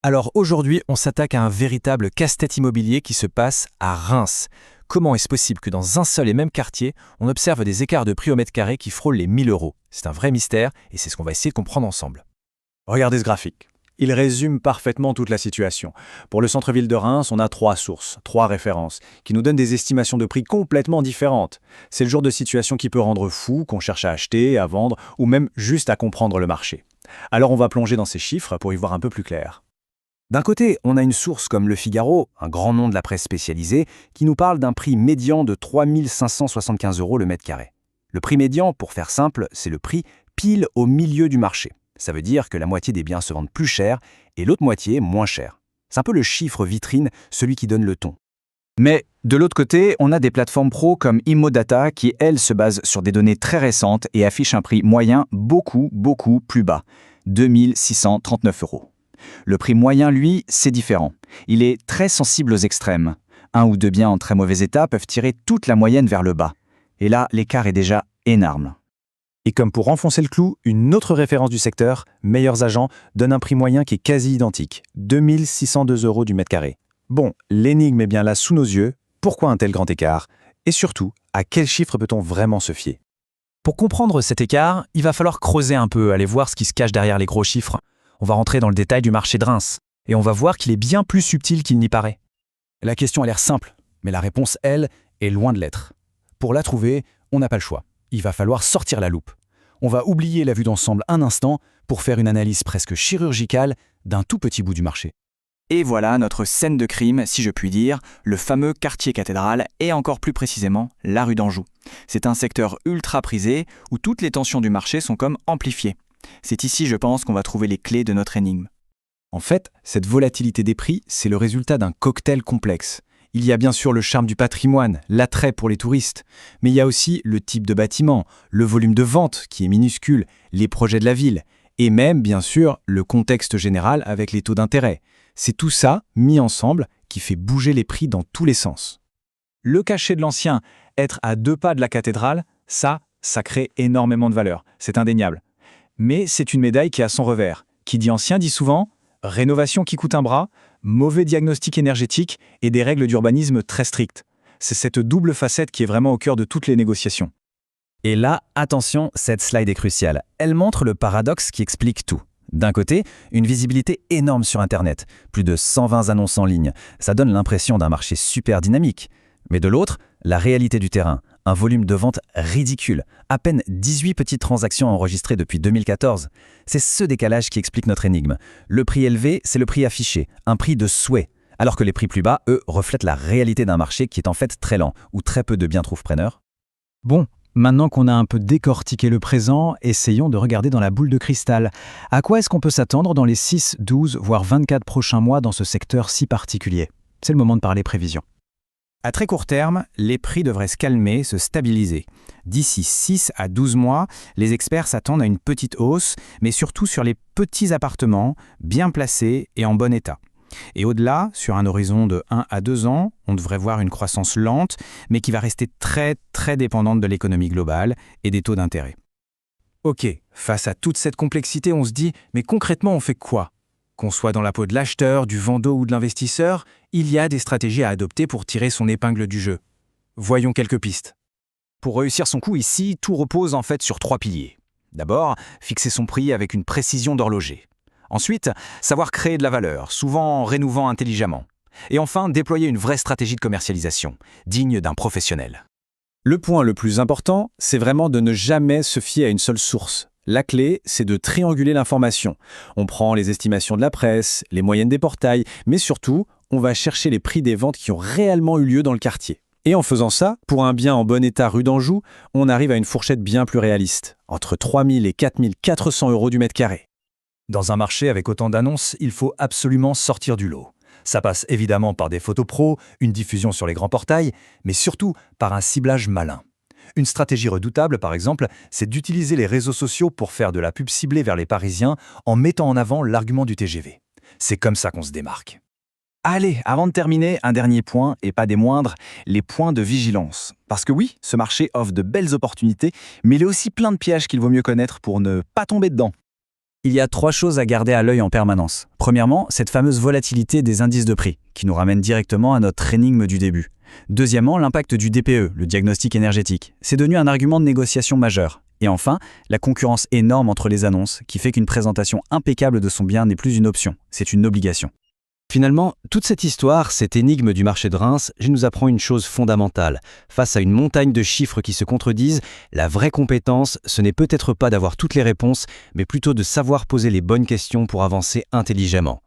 Alors aujourd'hui, on s'attaque à un véritable casse-tête immobilier qui se passe à Reims. Comment est-ce possible que dans un seul et même quartier, on observe des écarts de prix au mètre carré qui frôlent les 1000 euros? C'est un vrai mystère et c'est ce qu'on va essayer de comprendre ensemble. Regardez ce graphique. Il résume parfaitement toute la situation. Pour le centre-ville de Reims, on a 3 sources, 3 références, qui nous donnent des estimations de prix complètement différentes. C'est le genre de situation qui peut rendre fou, qu'on cherche à acheter, à vendre, ou même juste à comprendre le marché. Alors on va plonger dans ces chiffres pour y voir un peu plus clair. D'un côté, on a une source comme Le Figaro, un grand nom de la presse spécialisée, qui nous parle d'un prix médian de 3 575 € le mètre carré. Le prix médian, pour faire simple, c'est le prix pile au milieu du marché. Ça veut dire que la moitié des biens se vendent plus cher et l'autre moitié moins cher. C'est un peu le chiffre vitrine, celui qui donne le ton. Mais de l'autre côté, on a des plateformes pro comme Immodata qui, elles, se basent sur des données très récentes et affichent un prix moyen beaucoup plus bas, 2 639 €. Le prix moyen, lui, c'est différent. Il est très sensible aux extrêmes. Un ou deux biens en très mauvais état peuvent tirer toute la moyenne vers le bas. Et là, l'écart est déjà énorme. Et comme pour enfoncer le clou, une autre référence du secteur, Meilleurs Agents, donne un prix moyen qui est quasi identique, 2 602 € du mètre carré. Bon, l'énigme est bien là sous nos yeux. Pourquoi un tel grand écart? Et surtout, à quel chiffre peut-on vraiment se fier? Pour comprendre cet écart, il va falloir creuser un peu, aller voir ce qui se cache derrière les gros chiffres. On va rentrer dans le détail du marché de Reims et on va voir qu'il est bien plus subtil qu'il n'y paraît. La question a l'air simple, mais la réponse, elle, est loin de l'être. Pour la trouver, on n'a pas le choix. Il va falloir sortir la loupe. On va oublier la vue d'ensemble un instant pour faire une analyse presque chirurgicale d'un tout petit bout du marché. Et voilà notre scène de crime, si je puis dire, le fameux quartier cathédrale et encore plus précisément la rue d'Anjou. C'est un secteur ultra prisé où toutes les tensions du marché sont comme amplifiées. C'est ici, je pense, qu'on va trouver les clés de notre énigme. En fait, cette volatilité des prix, c'est le résultat d'un cocktail complexe. Il y a bien sûr le charme du patrimoine, l'attrait pour les touristes, mais il y a aussi le type de bâtiment, le volume de vente qui est minuscule, les projets de la ville, et même, bien sûr, le contexte général avec les taux d'intérêt. C'est tout ça, mis ensemble, qui fait bouger les prix dans tous les sens. Le cachet de l'ancien, être à 2 pas de la cathédrale, ça crée énormément de valeur, c'est indéniable. Mais c'est une médaille qui a son revers. Qui dit ancien dit souvent rénovation qui coûte un bras, mauvais diagnostic énergétique et des règles d'urbanisme très strictes. C'est cette double facette qui est vraiment au cœur de toutes les négociations. Et là, attention, cette slide est cruciale. Elle montre le paradoxe qui explique tout. D'un côté, une visibilité énorme sur Internet, plus de 120 annonces en ligne. Ça donne l'impression d'un marché super dynamique. Mais de l'autre, la réalité du terrain, un volume de vente ridicule, à peine 18 petites transactions enregistrées depuis 2014. C'est ce décalage qui explique notre énigme. Le prix élevé, c'est le prix affiché, un prix de souhait, alors que les prix plus bas, eux, reflètent la réalité d'un marché qui est en fait très lent, où très peu de biens trouvent preneur. Bon, maintenant qu'on a un peu décortiqué le présent, essayons de regarder dans la boule de cristal. À quoi est-ce qu'on peut s'attendre dans les 6, 12, voire 24 prochains mois dans ce secteur si particulier? C'est le moment de parler prévision. À très court terme, les prix devraient se calmer, se stabiliser. D'ici 6 à 12 mois, les experts s'attendent à une petite hausse, mais surtout sur les petits appartements, bien placés et en bon état. Et au-delà, sur un horizon de 1 à 2 ans, on devrait voir une croissance lente, mais qui va rester très dépendante de l'économie globale et des taux d'intérêt. Ok, face à toute cette complexité, on se dit, mais concrètement, on fait quoi? Qu'on soit dans la peau de l'acheteur, du vendeur ou de l'investisseur, il y a des stratégies à adopter pour tirer son épingle du jeu. Voyons quelques pistes. Pour réussir son coup ici, tout repose en fait sur 3 piliers. D'abord, fixer son prix avec une précision d'horloger. Ensuite, savoir créer de la valeur, souvent en rénovant intelligemment. Et enfin, déployer une vraie stratégie de commercialisation, digne d'un professionnel. Le point le plus important, c'est vraiment de ne jamais se fier à une seule source. La clé, c'est de trianguler l'information. On prend les estimations de la presse, les moyennes des portails, mais surtout, on va chercher les prix des ventes qui ont réellement eu lieu dans le quartier. Et en faisant ça, pour un bien en bon état rue d'Anjou, on arrive à une fourchette bien plus réaliste, entre 3 000 et 4 400 € du mètre carré. Dans un marché avec autant d'annonces, il faut absolument sortir du lot. Ça passe évidemment par des photos pro, une diffusion sur les grands portails, mais surtout par un ciblage malin. Une stratégie redoutable, par exemple, c'est d'utiliser les réseaux sociaux pour faire de la pub ciblée vers les Parisiens en mettant en avant l'argument du TGV. C'est comme ça qu'on se démarque. Allez, avant de terminer, un dernier point, et pas des moindres, les points de vigilance. Parce que oui, ce marché offre de belles opportunités, mais il est aussi plein de pièges qu'il vaut mieux connaître pour ne pas tomber dedans. Il y a 3 choses à garder à l'œil en permanence. Premièrement, cette fameuse volatilité des indices de prix, qui nous ramène directement à notre énigme du début. Deuxièmement, l'impact du DPE, le diagnostic énergétique. C'est devenu un argument de négociation majeur. Et enfin, la concurrence énorme entre les annonces, qui fait qu'une présentation impeccable de son bien n'est plus une option, c'est une obligation. Finalement, toute cette histoire, cette énigme du marché de Reims, nous apprend une chose fondamentale. Face à une montagne de chiffres qui se contredisent, la vraie compétence, ce n'est peut-être pas d'avoir toutes les réponses, mais plutôt de savoir poser les bonnes questions pour avancer intelligemment.